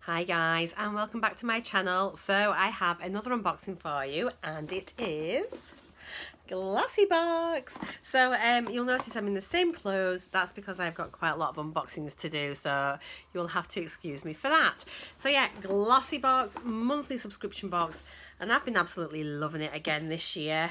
Hi guys, and welcome back to my channel. So I have another unboxing for you, and it is Glossybox. So you'll notice I'm in the same clothes. That's because I've got quite a lot of unboxings to do, so you'll have to excuse me for that. So yeah, Glossybox monthly subscription box, and I've been absolutely loving it again this year.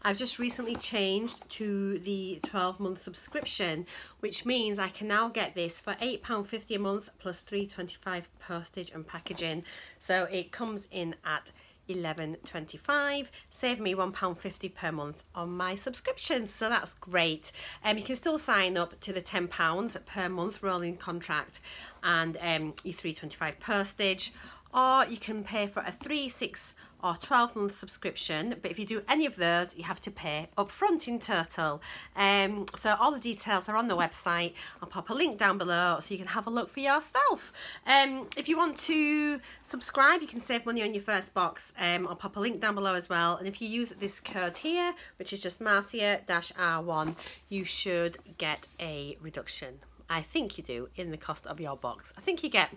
I've just recently changed to the 12-month subscription, which means I can now get this for £8.50 a month plus £3.25 postage and packaging. So it comes in at £11.25, saving me £1.50 per month on my subscription, so that's great. You can still sign up to the £10 per month rolling contract and your £3.25 postage, or you can pay for a 3, 6 or 12-month subscription, but if you do any of those you have to pay up front in total. So all the details are on the website. I'll pop a link down below so you can have a look for yourself. If you want to subscribe, you can save money on your first box. I'll pop a link down below as well, and if you use this code here, which is just Marcia-R1, you should get a reduction. I think you do in the cost of your box. I think you get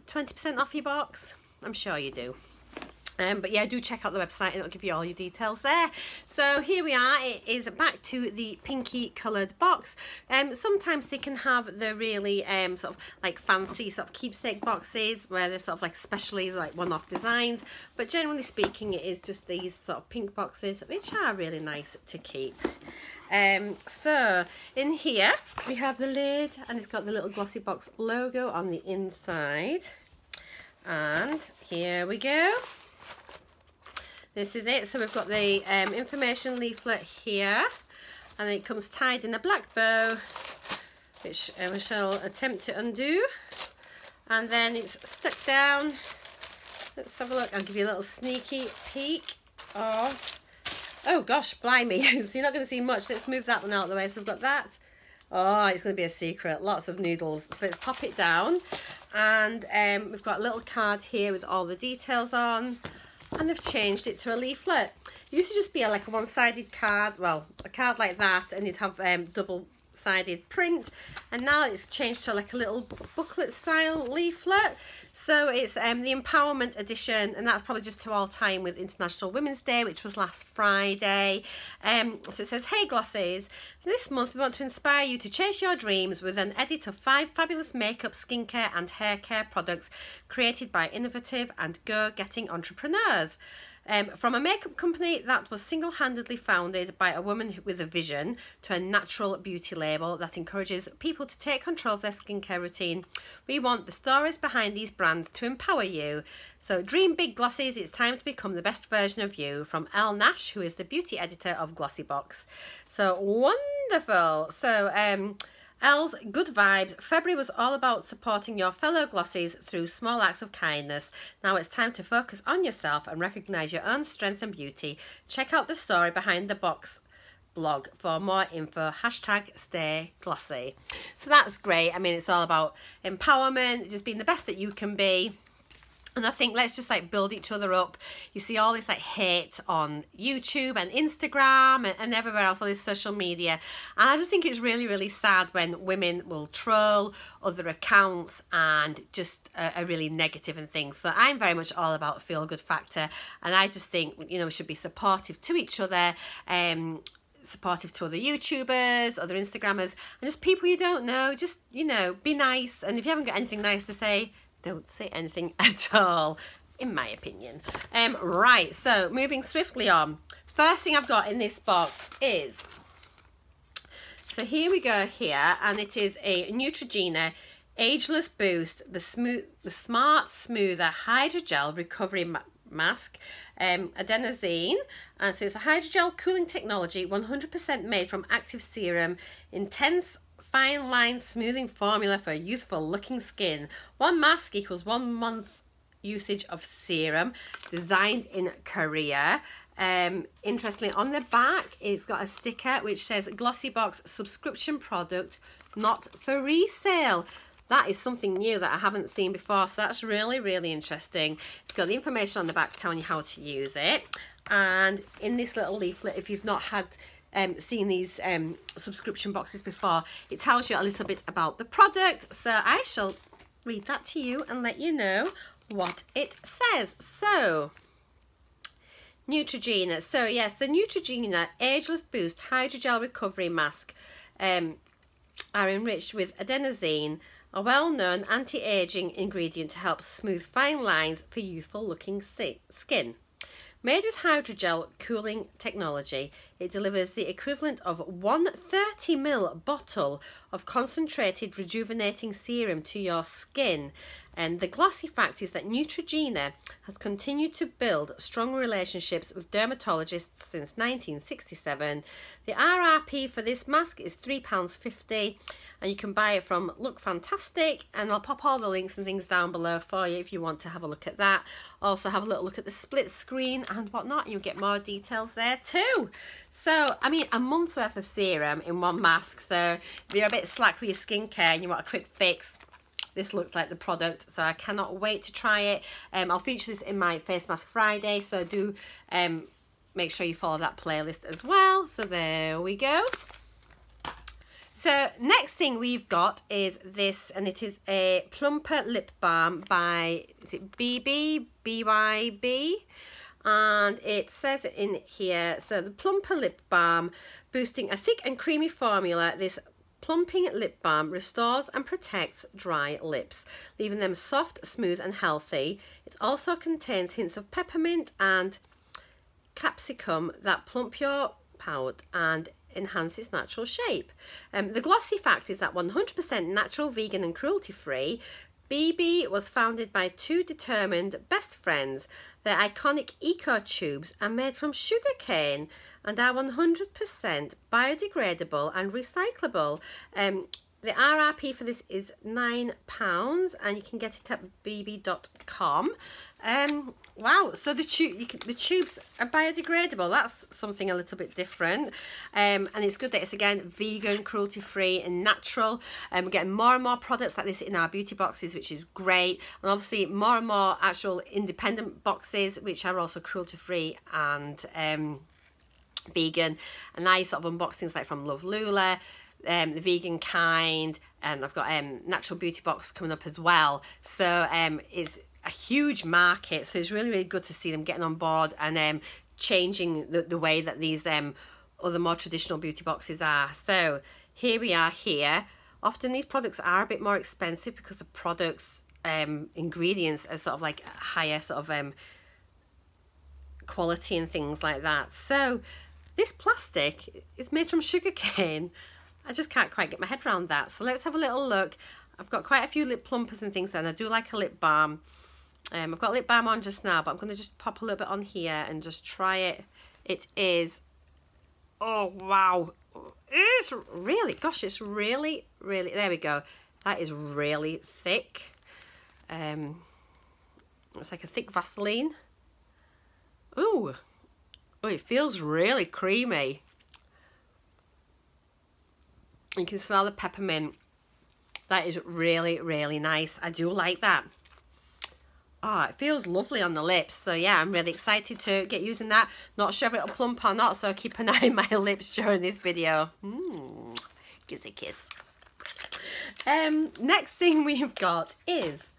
20% off your box. I'm sure you do. But yeah, do check out the website and it'll give you all your details there. So here we are, it is back to the pinky coloured box. Sometimes they can have the really sort of like fancy sort of keepsake boxes where they're sort of like specially like one-off designs, but generally speaking it is just these sort of pink boxes, which are really nice to keep. So in here we have the lid, and it's got the little Glossybox logo on the inside, and here we go. This is it. So we've got the information leaflet here, and it comes tied in a black bow, which we shall attempt to undo, and then it's stuck down. Let's have a look. I'll give you a little sneaky peek of, oh gosh, blimey. So you're not going to see much. Let's move that one out of the way. So we've got that. Oh, it's going to be a secret. Lots of noodles. So let's pop it down, and we've got a little card here with all the details on. And they've changed it to a leaflet. It used to just be like a one-sided card, well, a card like that, and you'd have double-sided print, and now it's changed to like a little booklet style leaflet. So it's the empowerment edition, and that's probably just to all time with International Women's Day, which was last Friday. So it says, hey Glossies, this month we want to inspire you to chase your dreams with an edit of 5 fabulous makeup, skincare and hair care products created by innovative and go-getting entrepreneurs. From a makeup company that was single-handedly founded by a woman with a vision, to a natural beauty label that encourages people to take control of their skincare routine, we want the stories behind these brands to empower you. So dream big, Glossies, it's time to become the best version of you. From Elle Nash, who is the beauty editor of Glossybox. So wonderful. So Elle's good vibes. February was all about supporting your fellow Glossies through small acts of kindness. Now it's time to focus on yourself and recognise your own strength and beauty. Check out the story behind the box blog for more info. #stay glossy. So that's great. I mean, it's all about empowerment, just being the best that you can be. And I think let's just like build each other up. You see all this like hate on YouTube and Instagram and everywhere else, all this social media. And I just think it's really, really sad when women will troll other accounts and just are really negative and things. So I'm very much all about feel-good factor. And I just think, you know, we should be supportive to each other, supportive to other YouTubers, other Instagrammers, and just people you don't know. Just, you know, be nice. And if you haven't got anything nice to say, don't say anything at all, in my opinion. Right, so moving swiftly on. First thing I've got in this box is, so here we go here, and it is a Neutrogena Ageless Boost, the Smart Smoother Hydrogel Recovery Mask, adenosine, and so it's a hydrogel cooling technology, 100% made from active serum, intense fine line smoothing formula for youthful looking skin. One mask equals 1 month usage of serum, designed in Korea. Interestingly, on the back it's got a sticker which says Glossybox subscription product, not for resale. That is something new that I haven't seen before, so that's really, really interesting. It's got the information on the back telling you how to use it, and in this little leaflet, if you've not had seen these subscription boxes before, it tells you a little bit about the product. So I shall read that to you and let you know what it says. So, Neutrogena. So yes, the Neutrogena Ageless Boost Hydrogel Recovery Mask are enriched with adenosine, a well-known anti-aging ingredient to help smooth fine lines for youthful looking skin. Made with hydrogel cooling technology, it delivers the equivalent of 130 ml bottle of concentrated rejuvenating serum to your skin. And the glossy fact is that Neutrogena has continued to build strong relationships with dermatologists since 1967. The RRP for this mask is £3.50 and you can buy it from Look Fantastic, and I'll pop all the links and things down below for you if you want to have a look at that. Also have a little look at the split screen and whatnot. You'll get more details there too. So, I mean, a month's worth of serum in one mask. So if you're a bit slack with your skincare and you want a quick fix, this looks like the product, so I cannot wait to try it. I'll feature this in my Face Mask Friday, so do make sure you follow that playlist as well. So there we go. So next thing we've got is this, and it is a plumper lip balm by, is it BYB? And it says it in here, so the plumper lip balm, boosting a thick and creamy formula. This plumping lip balm restores and protects dry lips, leaving them soft, smooth and healthy. It also contains hints of peppermint and capsicum that plump your pout and enhance its natural shape. The glossy fact is that 100% natural, vegan and cruelty free. BB was founded by two determined best friends. Their iconic eco tubes are made from sugarcane and are 100% biodegradable and recyclable. The RRP for this is £9 and you can get it at bb.com. Wow, so the tubes are biodegradable. That's something a little bit different. And it's good that it's, again, vegan, cruelty-free and natural. We're getting more and more products like this in our beauty boxes, which is great. And obviously more and more actual independent boxes, which are also cruelty-free and vegan. And nice sort of unboxings like from Love Lula, the vegan kind, and I've got natural beauty box coming up as well. So it's a huge market, so it's really good to see them getting on board and changing the way that these other more traditional beauty boxes are. So here we are here. Often these products are a bit more expensive because the products ingredients are sort of like higher sort of quality and things like that. So this plastic is made from sugarcane. I just can't quite get my head around that. So let's have a little look. I've got quite a few lip plumpers and things, and I do like a lip balm. I've got lip balm on just now, but I'm going to just pop a little bit on here and just try it. It is, oh wow, it's really, gosh, it's really, there we go. That is really thick. It's like a thick Vaseline. Ooh, oh, it feels really creamy. You can smell the peppermint. That is really nice. I do like that. Oh, it feels lovely on the lips. So yeah, I'm really excited to get using that. Not sure if it'll plump or not, so keep an eye on my lips during this video. Gives a kiss. Next thing we've got is,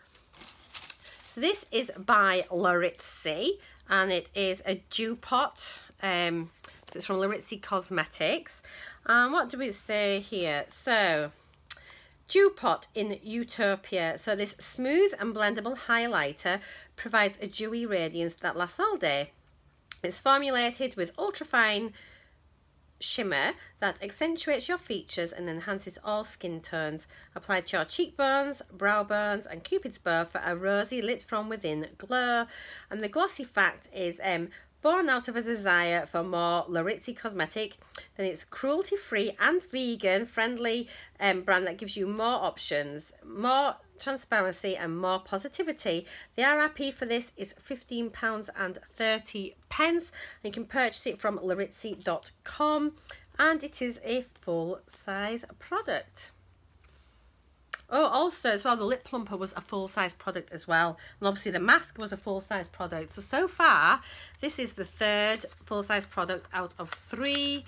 so this is by Ritzy, and it is a dew pot. So it's from Ritzy Cosmetics. And what do we say here? So, Dew Pot in Utopia. So this smooth and blendable highlighter provides a dewy radiance that lasts all day. It's formulated with ultrafine shimmer that accentuates your features and enhances all skin tones. Applied to your cheekbones, brow bones and cupid's bow for a rosy lit from within glow. And the glossy fact is born out of a desire for more Ritzy cosmetic, then it's cruelty-free and vegan-friendly brand that gives you more options, more transparency and more positivity. The RRP for this is £15.30. And you can purchase it from laritzy.com, and it is a full-size product. Oh, also as well, the lip plumper was a full-size product as well. And obviously the mask was a full-size product. So far, this is the third full-size product out of 3.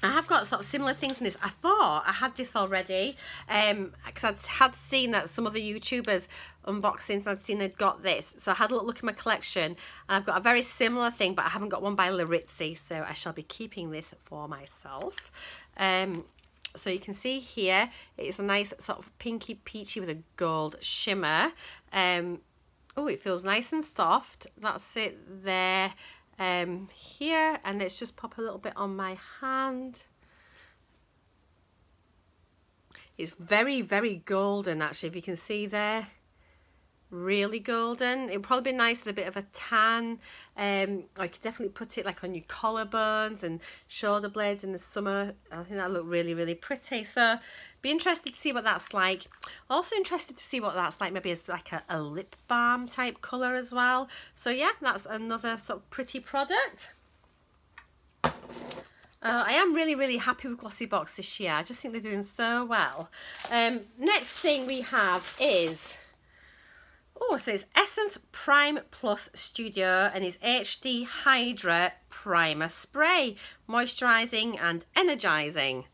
I have got sort of similar things in this. I thought I had this already because I had seen that some other YouTubers unboxings, I'd seen they'd got this. So I had a look at my collection and I've got a very similar thing, but I haven't got one by Ritzy, so I shall be keeping this for myself. So you can see here, it's a nice sort of pinky peachy with a gold shimmer. Oh, it feels nice and soft. That's it there. Here, and let's just pop a little bit on my hand. It's very, very golden actually, if you can see there. Really golden. It would probably be nice with a bit of a tan. I could definitely put it like on your collarbones and shoulder blades in the summer. I think that look really, really pretty. So be interested to see what that's like. Also interested to see what that's like maybe as like a lip balm type colour as well. So yeah, that's another sort of pretty product. I am really, really happy with Glossybox this year. I just think they're doing so well. Next thing we have is... oh, so it's Essence Prime Plus Studio and it's HD Hydra Primer Spray, moisturising and energising.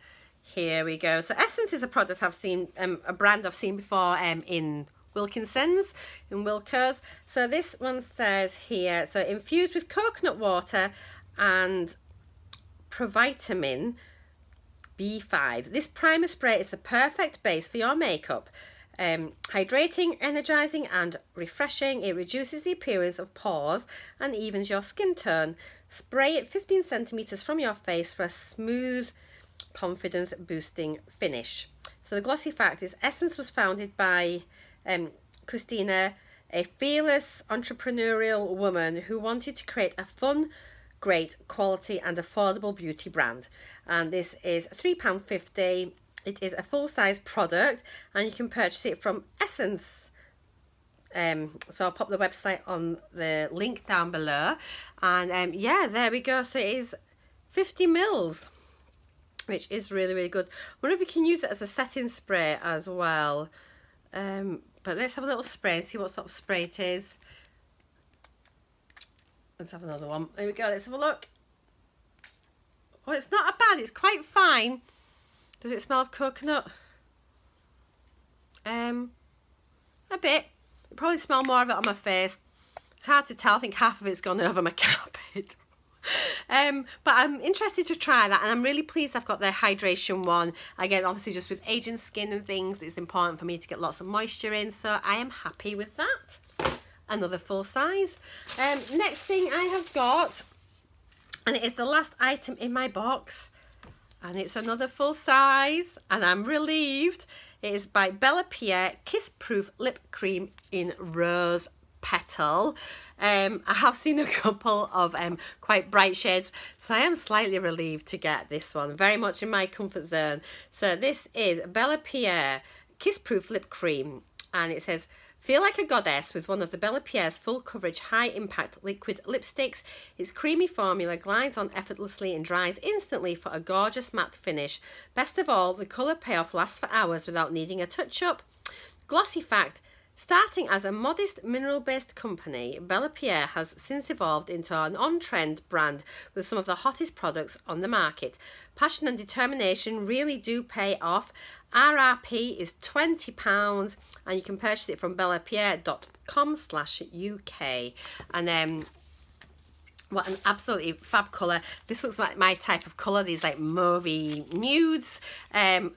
Here we go. So Essence is a product I've seen, a brand I've seen before in Wilkinson's, in Wilko's. So this one says here, so infused with coconut water and provitamin B5. This primer spray is the perfect base for your makeup. Hydrating, energizing and refreshing. It reduces the appearance of pores and evens your skin tone. Spray it 15 centimeters from your face for a smooth, confidence boosting finish. So the glossy fact is Essence was founded by Christina, a fearless entrepreneurial woman who wanted to create a fun, great quality and affordable beauty brand. And this is £3.50. It is a full-size product and you can purchase it from Essence. So I'll pop the website on the link down below. And yeah, there we go. So it is 50 mils, which is really, really good. I wonder if you can use it as a setting spray as well. But let's have a little spray and see what sort of spray it is. Let's have another one. There we go. Let's have a look. Oh, it's not bad. It's quite fine. Does it smell of coconut? A bit. It probably smell more of it on my face. It's hard to tell. I think half of it's gone over my carpet. But I'm interested to try that, and I'm really pleased I've got the hydration one. Again, obviously just with aging skin and things, it's important for me to get lots of moisture in, so I am happy with that. Another full size. Next thing I have got, and it is the last item in my box, and it's another full size, and I'm relieved. It is by Bellapierre Kiss Proof Lip Cream in Rose Petal. I have seen a couple of quite bright shades, so I am slightly relieved to get this one. Very much in my comfort zone. So this is Bellapierre Kiss Proof Lip Cream, and it says, feel like a goddess with one of the Bellapierre's full coverage, high impact liquid lipsticks. Its creamy formula glides on effortlessly and dries instantly for a gorgeous matte finish. Best of all, the colour payoff lasts for hours without needing a touch-up. Glossy fact, starting as a modest mineral-based company, Bellapierre has since evolved into an on-trend brand with some of the hottest products on the market. Passion and determination really do pay off. RRP is £20 and you can purchase it from bellapierre.com/UK. And what an absolutely fab colour. This looks like my type of colour, these like mauvey nudes.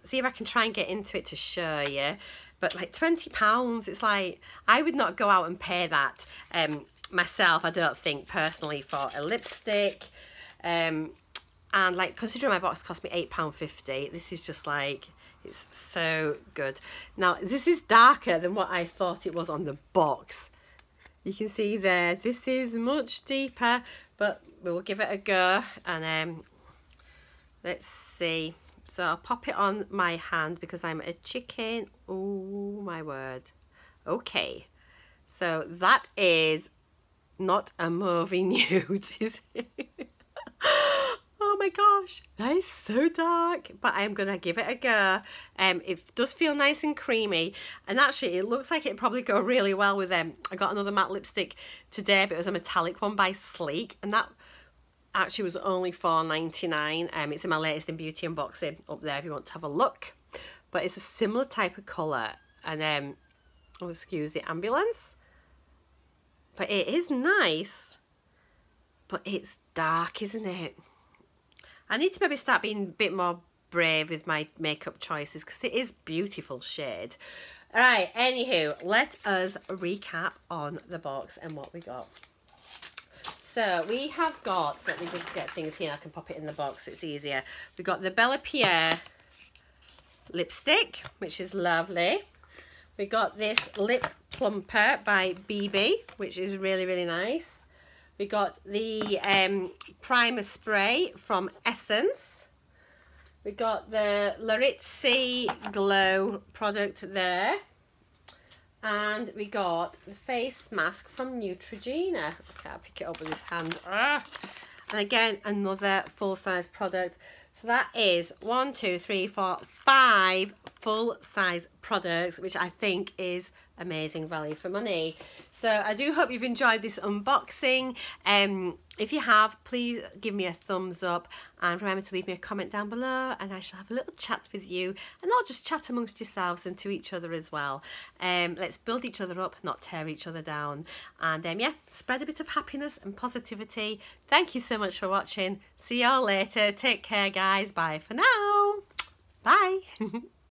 See if I can try and get into it to show you. But like £20, it's like, I would not go out and pay that myself, I don't think, personally, for a lipstick. And like, considering my box cost me £8.50, this is just like, it's so good. Now, this is darker than what I thought it was on the box. You can see there, this is much deeper, but we'll give it a go. And let's see. So I'll pop it on my hand because I'm a chicken. Oh my word. Okay. So that is not a mauvey nude, is it? Oh my gosh, that is so dark, but I'm gonna give it a go. It does feel nice and creamy, and actually it looks like it'd probably go really well with I got another matte lipstick today, but it was a metallic one by Sleek, and that actually was only $4.99. It's in my latest in beauty unboxing up there if you want to have a look. But it's a similar type of colour. And oh, excuse the ambulance. But it is nice. But it's dark, isn't it? I need to maybe start being a bit more brave with my makeup choices because it is beautiful shade. Alright, anywho, let us recap on the box and what we got. So we have got, let me just get things here, I can pop it in the box, it's easier. We got the Bellapierre lipstick, which is lovely. We got this lip plumper by BB, which is really, really nice. We got the primer spray from Essence. We got the Ritzy Glow product there. And we got the face mask from Neutrogena. I can't pick it up with this hand. And again, another full-size product. So that is 1, 2, 3, 4, 5 full-size products, which I think is amazing value for money. So I do hope you've enjoyed this unboxing. If you have, please give me a thumbs up and remember to leave me a comment down below and I shall have a little chat with you, and not just chat amongst yourselves and to each other as well. Let's build each other up, not tear each other down, and yeah, spread a bit of happiness and positivity. Thank you so much for watching. See y'all later. Take care, guys. Bye for now. Bye.